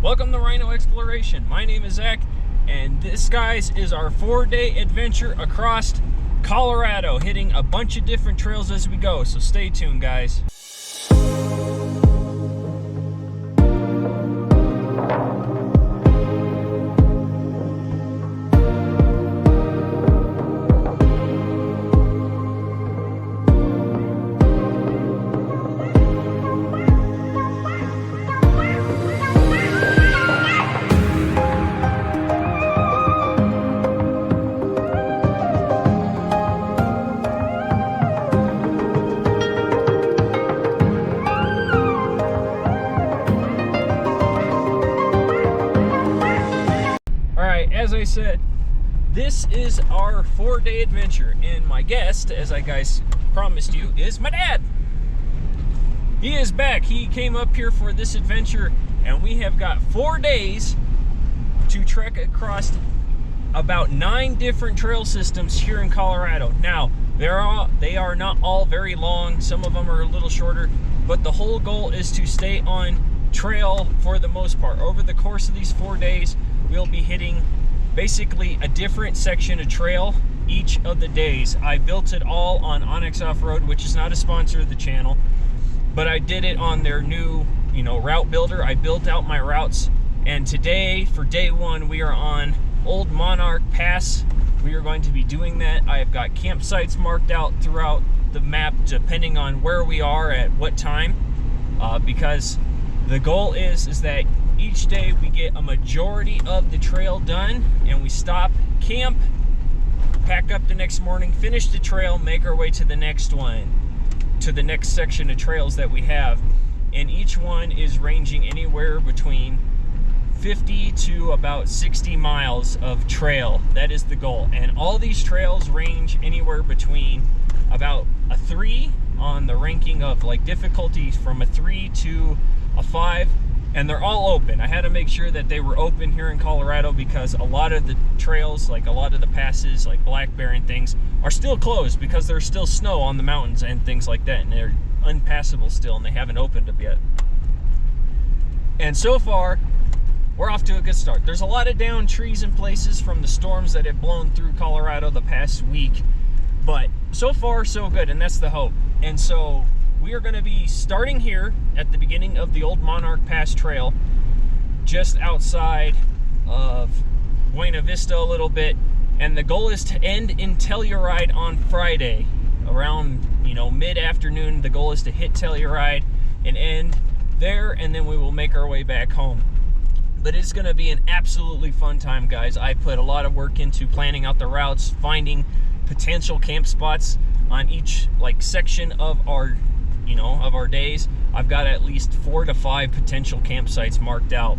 Welcome to Rhino Exploration. My name is Zach, and this, guys, is our 4-day adventure across Colorado, hitting a bunch of different trails as we go, so stay tuned, guys. As I said, this is our 4-day adventure, and my guest, as I guys promised you, is my dad. He is back. He came up here for this adventure, and we have got 4 days to trek across about 9 different trail systems here in Colorado. Now, they are not all very long. Some of them are a little shorter, but the whole goal is to stay on trail for the most part. Over the course of these 4 days, we'll be hitting basically a different section of trail each of the days. I built it all on Onyx Off-Road, which is not a sponsor of the channel, but I did it on their new, route builder. I built out my routes, and today, for day 1, we are on Old Monarch Pass. We are going to be doing that. I have got campsites marked out throughout the map, depending on where we are at what time, because the goal is that each day we get a majority of the trail done, and we stop, camp, pack up the next morning, finish the trail, make our way to the next one, to the next section of trails that we have. And each one is ranging anywhere between 50 to about 60 miles of trail. That is the goal. And all these trails range anywhere between about a 3 on the ranking of difficulty, from a 3 to a 5. And they're all open. I had to make sure that they were open here in Colorado, because a lot of the trails, a lot of the passes, like Black Bear and things, are still closed because there's still snow on the mountains and things like that, and they're unpassable still, and they haven't opened up yet. And so far, we're off to a good start. There's a lot of downed trees in places from the storms that have blown through Colorado the past week, but so far so good, and that's the hope. And so we are going to be starting here at the beginning of the Old Monarch Pass Trail, just outside of Buena Vista a little bit, and the goal is to end in Telluride on Friday around mid-afternoon. The goal is to hit Telluride and end there, and then we will make our way back home. But it's going to be an absolutely fun time, guys. I put a lot of work into planning out the routes, finding potential camp spots on each section of our days. I've got at least 4 to 5 potential campsites marked out,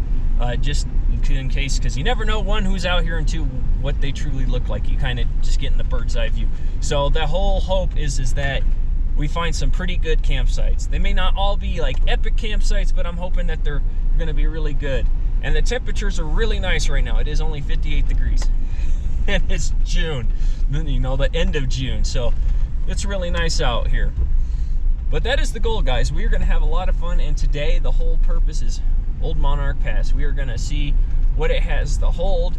just in case, because you never know, 1, who's out here, and 2, what they truly look like. You kind of just get in the bird's eye view. So the whole hope is that we find some pretty good campsites. They may not all be epic campsites, but I'm hoping that they're going to be really good. And the temperatures are really nice right now. It is only 58 degrees, and it's June, the end of June, so it's really nice out here. But that is the goal, guys. We are going to have a lot of fun, and today the whole purpose is Old Monarch Pass. We are going to see what it has to hold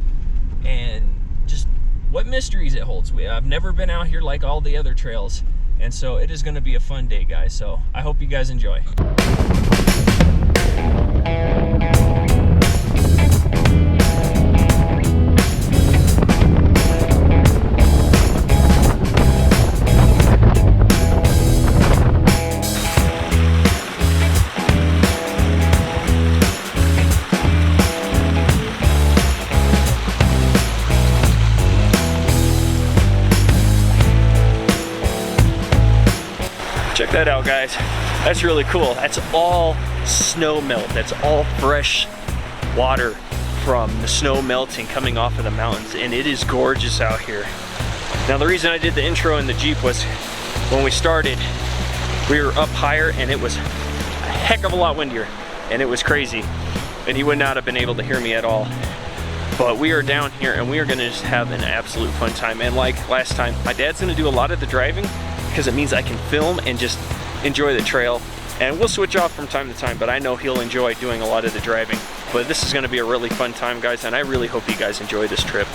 and just what mysteries it holds. I've never been out here like all the other trails, and so it is going to be a fun day, guys. So I hope you guys enjoy. Check that out, guys. That's really cool. That's all snow melt. That's all fresh water from the snow melting coming off of the mountains, and it is gorgeous out here. Now, the reason I did the intro in the Jeep was when we started, we were up higher and it was a heck of a lot windier, and it was crazy, and he would not have been able to hear me at all. But we are down here and we are gonna just have an absolute fun time. And like last time, my dad's gonna do a lot of the driving because it means I can film and just enjoy the trail. And we'll switch off from time to time, but I know he'll enjoy doing a lot of the driving. But this is going to be a really fun time, guys, and I really hope you guys enjoy this trip.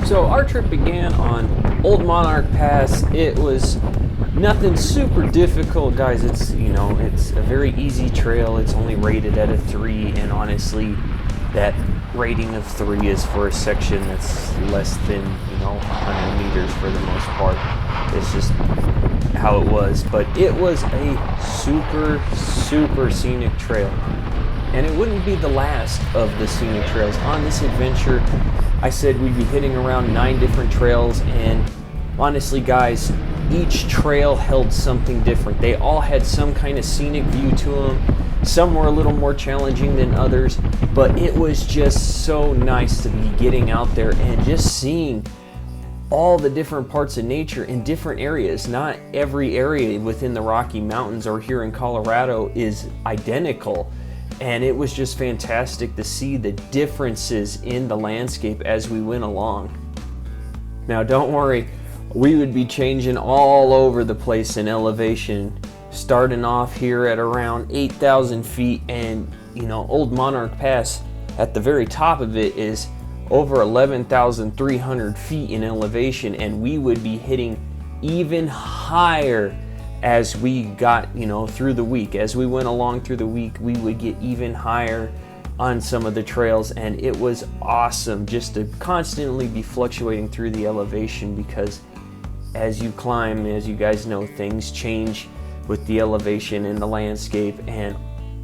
So our trip began on Old Monarch Pass. It was nothing super difficult, guys. It's, you know, it's a very easy trail. It's only rated at a 3, and honestly, that rating of 3 is for a section that's less than, you know, 100 meters for the most part. It's just how it was. But it was a super scenic trail. And it wouldn't be the last of the scenic trails. On this adventure, I said we'd be hitting around 9 different trails, and honestly, guys, each trail held something different. They all had some kind of scenic view to them. Some were a little more challenging than others, but it was just so nice to be getting out there and just seeing all the different parts of nature in different areas. Not every area within the Rocky Mountains or here in Colorado is identical. And it was just fantastic to see the differences in the landscape as we went along. Now, don't worry, we would be changing all over the place in elevation, starting off here at around 8,000 feet, and you know, Old Monarch Pass at the very top of it is over 11,300 feet in elevation, and we would be hitting even higher as we got, you know, through the week. As we went along through the week, we would get even higher on some of the trails, and it was awesome just to constantly be fluctuating through the elevation, because as you climb, as you guys know, things change with the elevation and the landscape and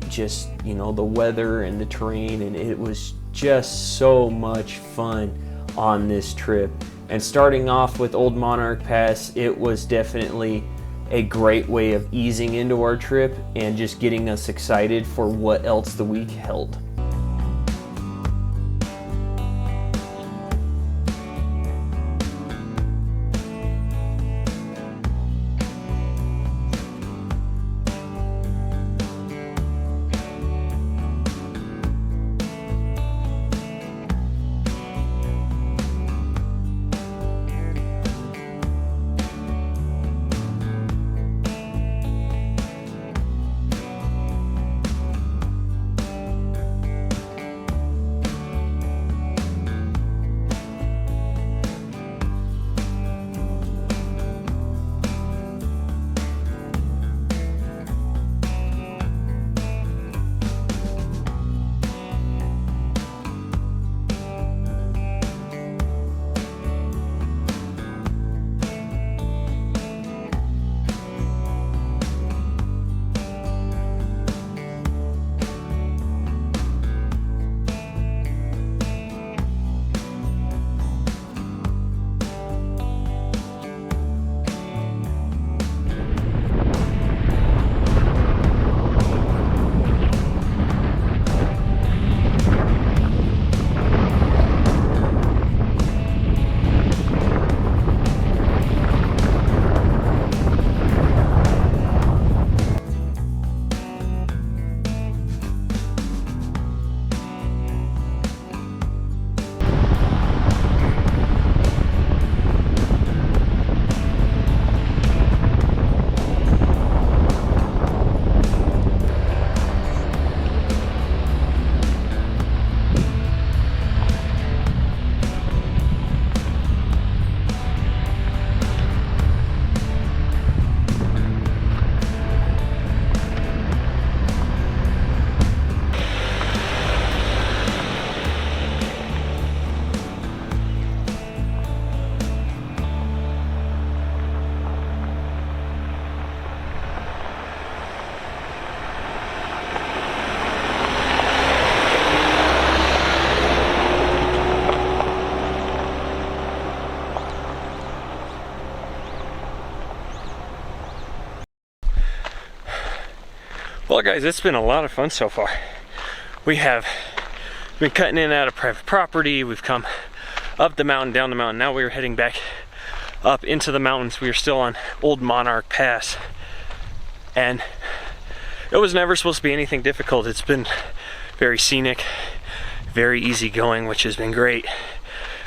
just, you know, the weather and the terrain, and it was just so much fun on this trip. And starting off with Old Monarch Pass, it was definitely a great way of easing into our trip and just getting us excited for what else the week held. Well guys, it's been a lot of fun so far. We have been cutting in and out of private property. We've come up the mountain, down the mountain. Now we're heading back up into the mountains. We are still on Old Monarch Pass. And it was never supposed to be anything difficult. It's been very scenic, very easy going, which has been great.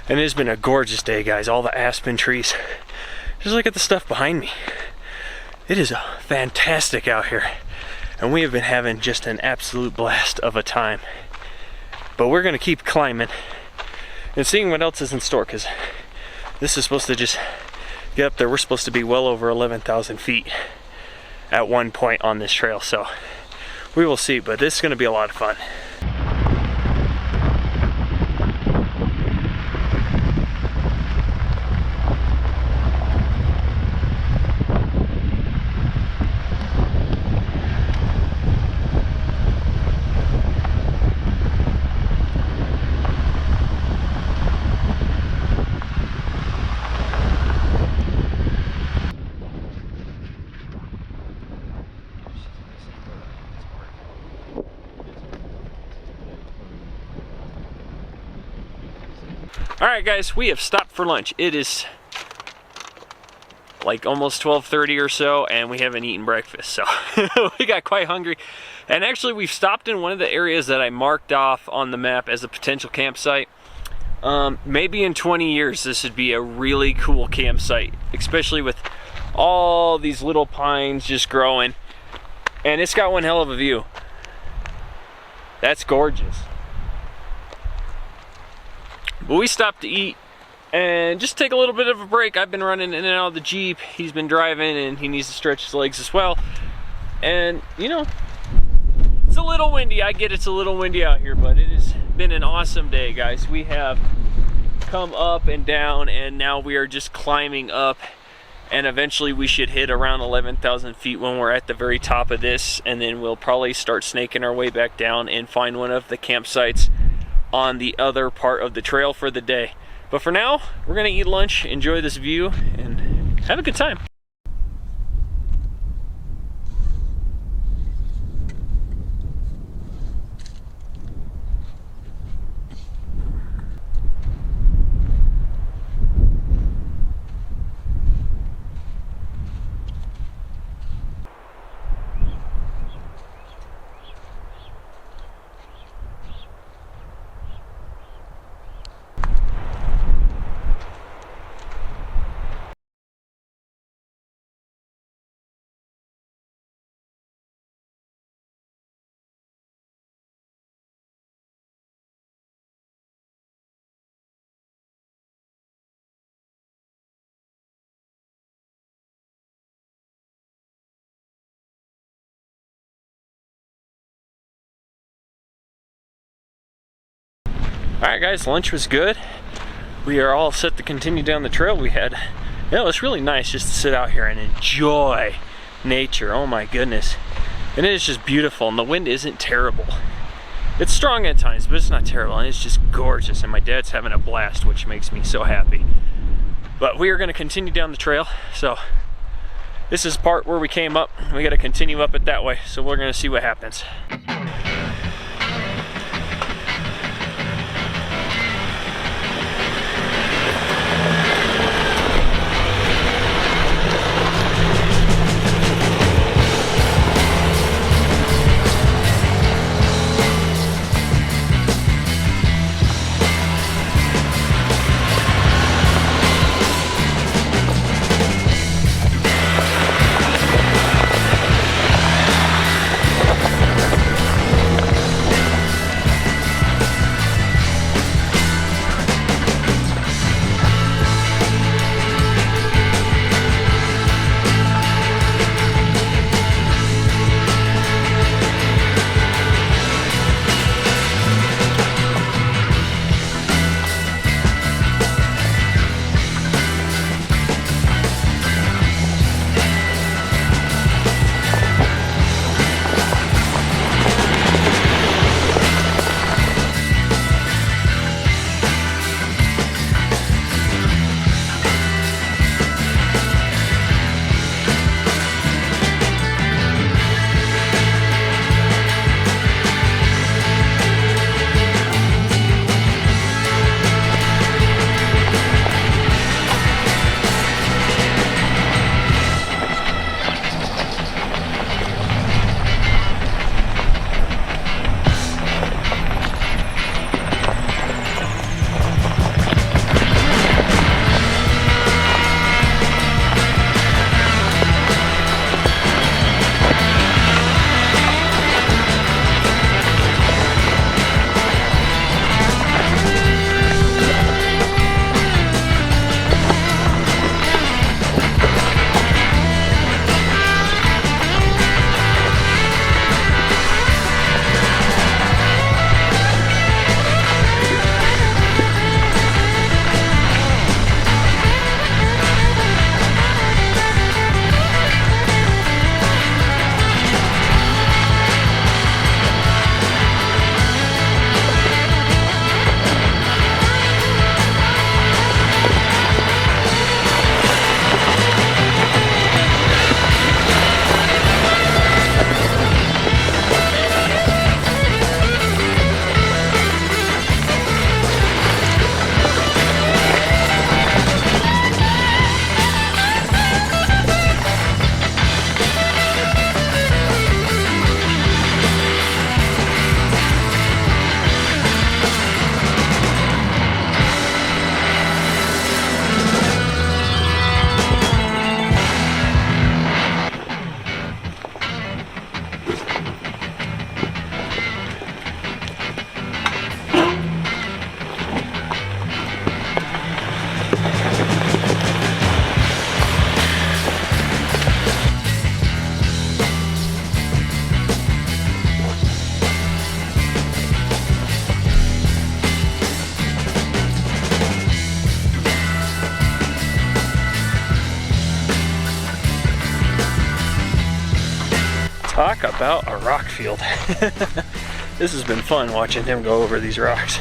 And it has been a gorgeous day, guys. All the aspen trees. Just look at the stuff behind me. It is fantastic out here. And we have been having just an absolute blast of a time. But we're gonna keep climbing and seeing what else is in store, because this is supposed to just get up there. We're supposed to be well over 11,000 feet at one point on this trail, so we will see, but this is gonna be a lot of fun. Alright guys, we have stopped for lunch. It is like almost 12:30 or so, and we haven't eaten breakfast, so we got quite hungry. And actually we've stopped in one of the areas that I marked off on the map as a potential campsite. Maybe in 20 years this would be a really cool campsite, especially with all these little pines just growing. And it's got one hell of a view. That's gorgeous. But we stopped to eat and just take a little bit of a break. I've been running in and out of the Jeep. He's been driving and he needs to stretch his legs as well. And you know, it's a little windy. I get it's a little windy out here, but it has been an awesome day, guys. We have come up and down, and now we are just climbing up, and eventually we should hit around 11,000 feet when we're at the very top of this, and then we'll probably start snaking our way back down and find one of the campsites on the other part of the trail for the day. But for now, we're gonna eat lunch, enjoy this view, and have a good time. Alright guys, lunch was good. We are all set to continue down the trail we had. Yeah, it was really nice just to sit out here and enjoy nature. Oh my goodness. And it is just beautiful, and the wind isn't terrible. It's strong at times, but it's not terrible, and it's just gorgeous, and my dad's having a blast, which makes me so happy. But we are going to continue down the trail, so this is the part where we came up. We got to continue up it that way, so we're going to see what happens. Talk about a rock field. This has been fun watching him go over these rocks.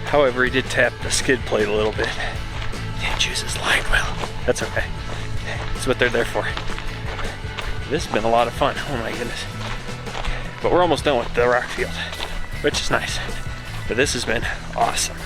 However, he did tap the skid plate a little bit. Didn't use his line well. That's okay. That's what they're there for. This has been a lot of fun. Oh my goodness. But we're almost done with the rock field, which is nice. But this has been awesome.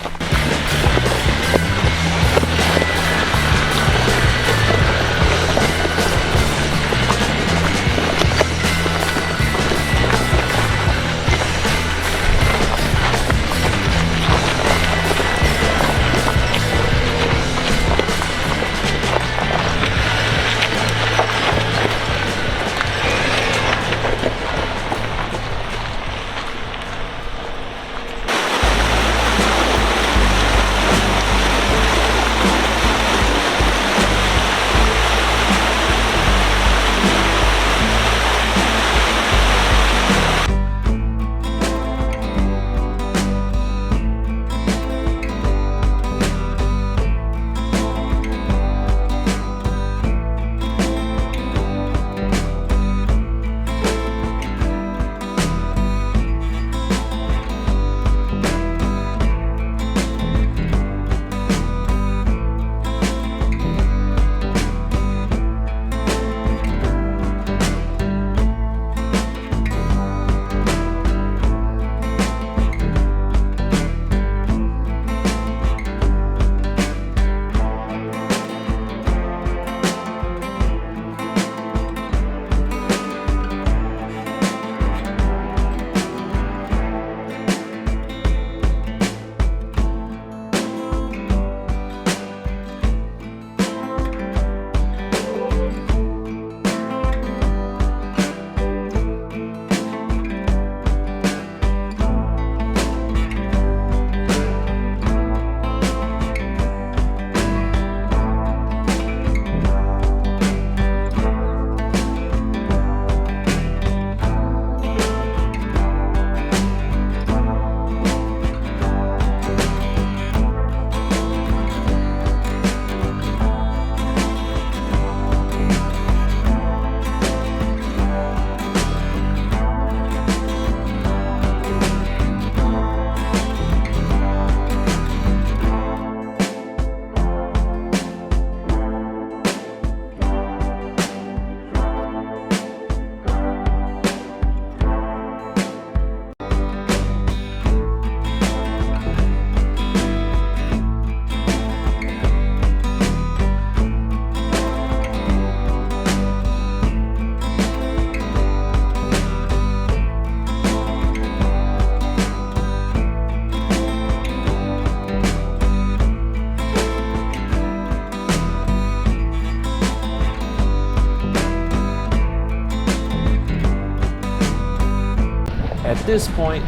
At this point,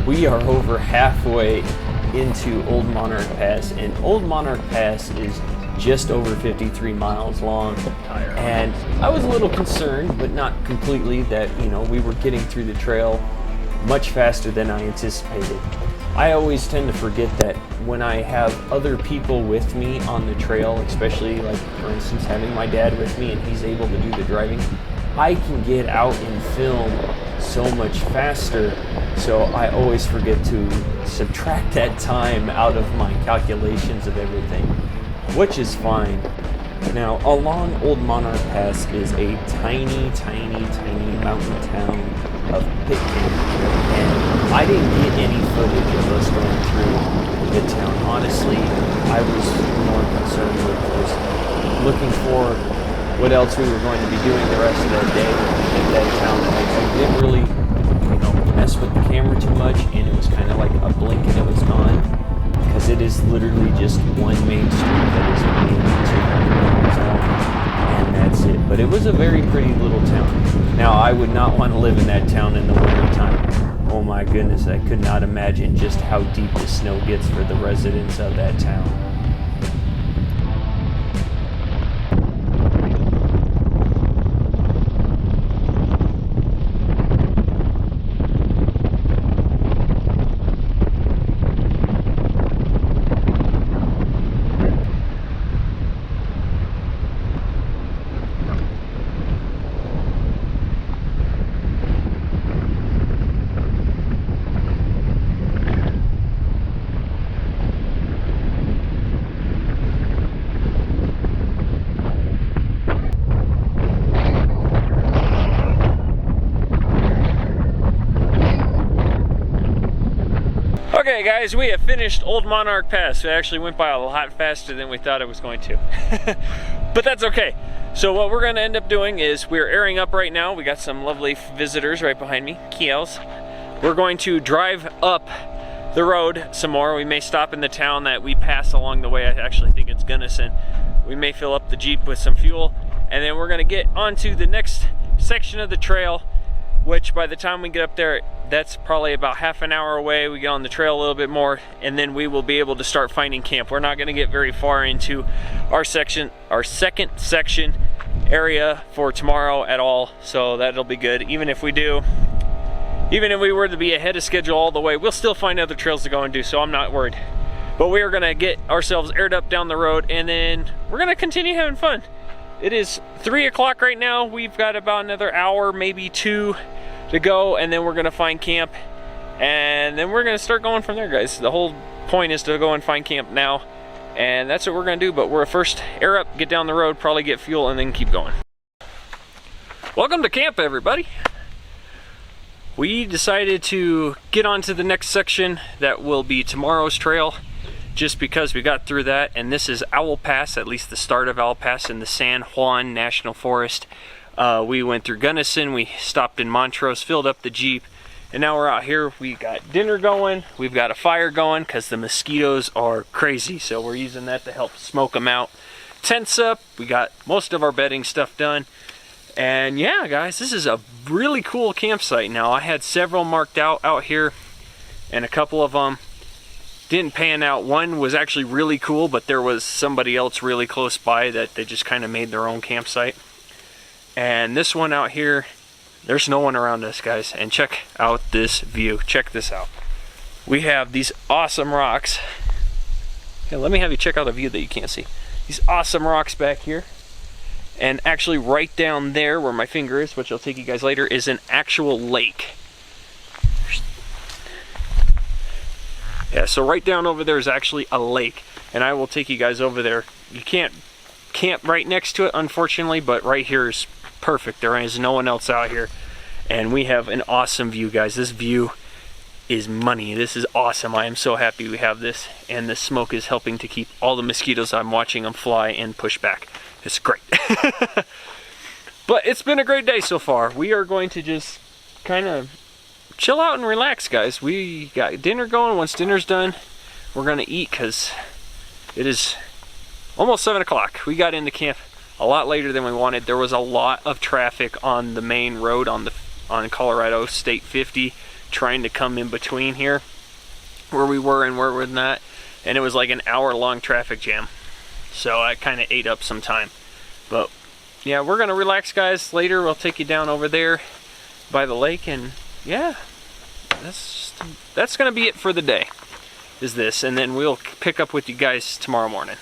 we are over halfway into Old Monarch Pass, and Old Monarch Pass is just over 53 miles long. And I was a little concerned, but not completely, that we were getting through the trail much faster than I anticipated. I always tend to forget that when I have other people with me on the trail, especially like for instance having my dad with me and he's able to do the driving, I can get out and film so much faster, so I always forget to subtract that time out of my calculations of everything, which is fine. Now, along Old Monarch Pass is a tiny, tiny, tiny mountain town of Pitkin, and I didn't get any footage of us going through the town. Honestly, I was more concerned with just looking for what else we were going to be doing the rest of that day in that town. I didn't really, mess with the camera too much, and it was kind of like a blink and it was gone, because it is literally just one main street that is maybe 200 miles long, and that's it. But it was a very pretty little town. Now, I would not want to live in that town in the winter time. Oh my goodness, I could not imagine just how deep the snow gets for the residents of that town. Alright guys, we have finished Old Monarch Pass. It actually went by a lot faster than we thought it was going to. But that's okay. So what we're going to end up doing is we're airing up right now. We got some lovely visitors right behind me, Kiels. We're going to drive up the road some more. We may stop in the town that we pass along the way. I actually think it's Gunnison. We may fill up the Jeep with some fuel, and then we're going to get onto the next section of the trail, which by the time we get up there, that's probably about half an hour away. We get on the trail a little bit more, and then we will be able to start finding camp. We're not going to get very far into our second section area for tomorrow at all, so that'll be good. Even if we were to be ahead of schedule all the way, we'll still find other trails to go and do, so I'm not worried. But we are going to get ourselves aired up down the road, and then we're going to continue having fun. It is 3 o'clock right now. We've got about another hour, maybe 2 to go, and then we're gonna find camp, and then we're gonna start going from there, guys. The whole point is to go and find camp now, and that's what we're gonna do. But we're first air up, get down the road, probably get fuel, and then keep going. Welcome to camp, everybody. We decided to get on to the next section that will be tomorrow's trail, just because we got through that, and this is Owl Pass, at least the start of Owl Pass in the San Juan National Forest. We went through Gunnison, we stopped in Montrose, filled up the Jeep, and now we're out here. We got dinner going, we've got a fire going because the mosquitoes are crazy, so we're using that to help smoke them out. Tents up, we got most of our bedding stuff done, and yeah guys, this is a really cool campsite. Now I had several marked out here, and a couple of them didn't pan out. One was actually really cool, but there was somebody else really close by that they just kind of made their own campsite. And this one out here, there's no one around us, guys. And check out this view. Check this out. We have these awesome rocks. Okay, let me have you check out a view that you can't see. These awesome rocks back here. And actually right down there where my finger is, which I'll take you guys later, is an actual lake. Yeah, so right down over there is actually a lake. And I will take you guys over there. You can't camp right next to it, unfortunately, but right here is perfect. There is no one else out here, and we have an awesome view, guys. This view is money. This is awesome. I am so happy we have this, and the smoke is helping to keep all the mosquitoes. I'm watching them fly and push back. It's great. But it's been a great day so far. We are going to just kind of chill out and relax, guys. We got dinner going. Once dinner's done, we're gonna eat because it is almost 7 o'clock. We got into camp a lot later than we wanted. There was a lot of traffic on the main road on Colorado State 50 trying to come in between here where we were and where we're not, and it was like an hour-long traffic jam. So I kind of ate up some time. But yeah, we're gonna relax, guys. Later we'll take you down over there by the lake, and yeah, that's gonna be it for the day, is this, and then we'll pick up with you guys tomorrow morning.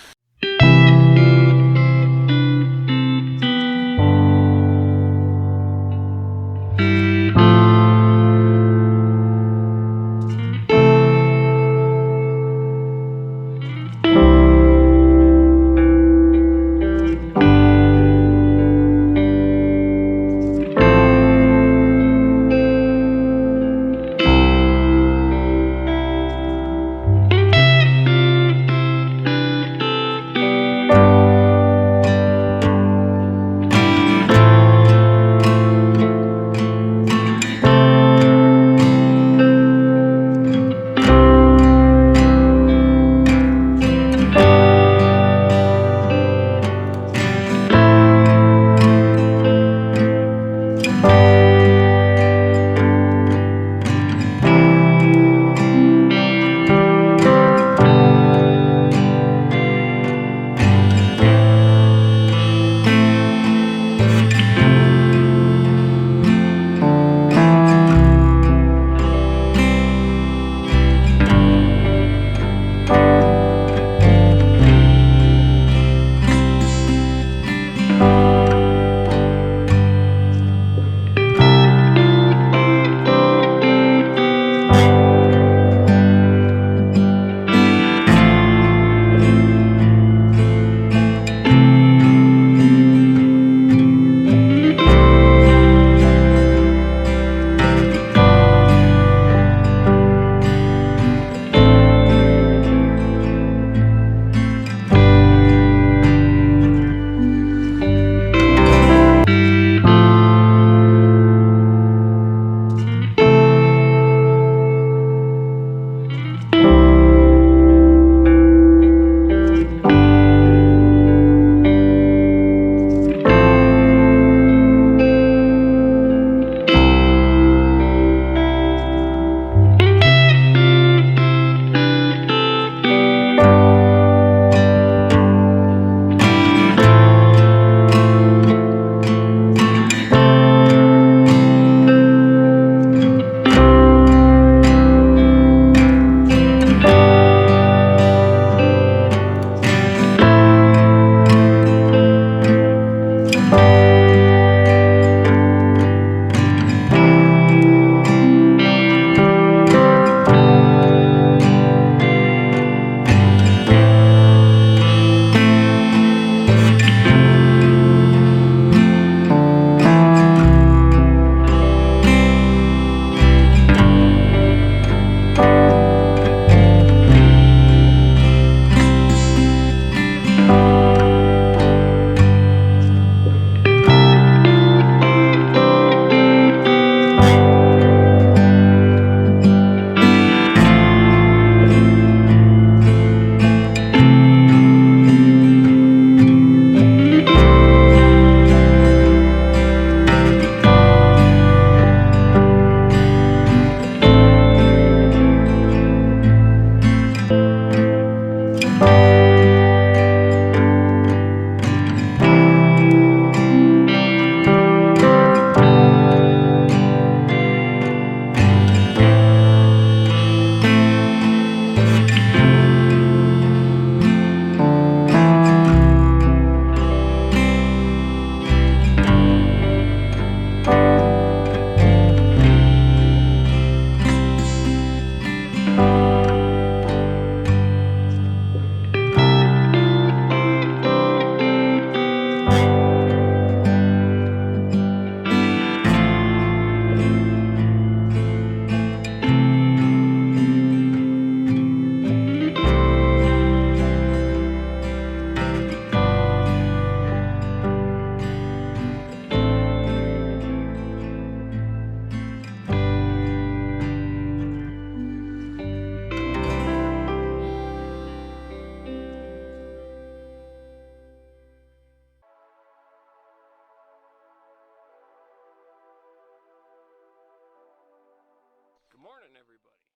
and everybody.